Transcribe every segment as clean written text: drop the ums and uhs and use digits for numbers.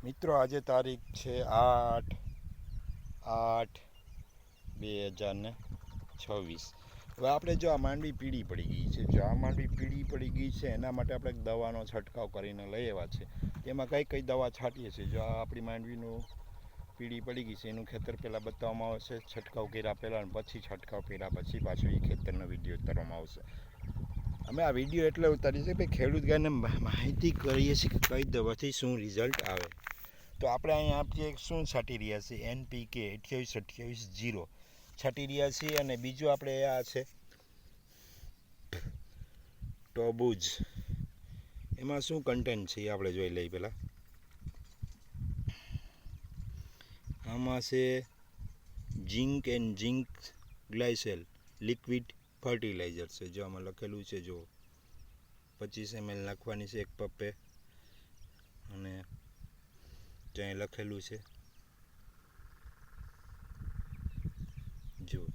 મિત્રો આજે તારીખ છે 8/8/2026। હવે આપણે જો આ માંડવી પીળી પડી ગઈ છે, એના માટે આપણે દવાનો છંટકાવ કરીને લઈ આવ્યા છે। એમાં કઈ કઈ દવા છાંટીએ છીએ, જો આ આપણી માંડવીનું પીળી પડી ગઈ છે એનું ખેતર પહેલાં બતાવવામાં આવશે, છંટકાવ કર્યા પહેલાં અને પછી છંટકાવ કર્યા પછી પાછો એ ખેતરનો વિડીયો ઉતારવામાં આવશે। અમે આ વિડીયો એટલે ઉતારીએ છીએ કે ખેડૂત ગાયને માહિતી કરીએ છીએ કે કઈ દવાથી શું રિઝલ્ટ આવે। તો આપણે અહીંયા આપીએ શું છાંટી રહ્યા છીએ, NPK 28-28-0 છાંટી રહ્યા છીએ। અને બીજું આપણે આ છે ટોબુજ, એમાં શું કન્ટેન્ટ છે એ આપણે જોઈ લઈએ પહેલાં। આમાં છે ઝિંક એન્ડ ઝિંક ગ્લાયસેલ લિક્વિડ ફર્ટિલાઇઝર છે, જો આમાં લખેલું છે, જો 25 ml નાખવાની છે એક પપ્પે, અને ત્યાં લખેલું છે જો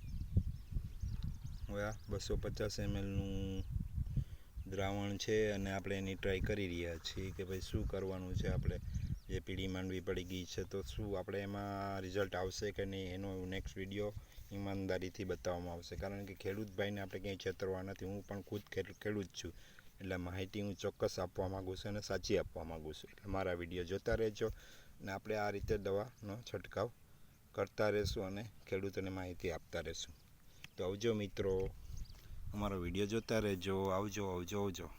હવે આ 250 mlનું દ્રાવણ છે। અને આપણે એની ટ્રાય કરી રહ્યા છીએ કે ભાઈ શું કરવાનું છે, આપણે જે પીળી માંડવી પડી ગઈ છે તો શું આપણે એમાં રિઝલ્ટ આવશે કે નહીં, એનો નેક્સ્ટ વિડીયો ઈમાનદારીથી બતાવવામાં આવશે। કારણ કે ખેડૂત ભાઈને આપણે ક્યાંય છેતરવા નથી, હું પણ ખુદ ખેડૂત છું, એટલે માહિતી હું ચોક્કસ આપવા માગું છું અને સાચી આપવા માગું છું। એટલે મારા વિડીયો જોતા રહેજો અને આપણે આ રીતે દવાનો છંટકાવ કરતા રહેશું અને ખેડૂતોને માહિતી આપતા રહેશું। તો આવજો મિત્રો, અમારો વિડીયો જોતા રહેજો, આવજો આવજો આવજો।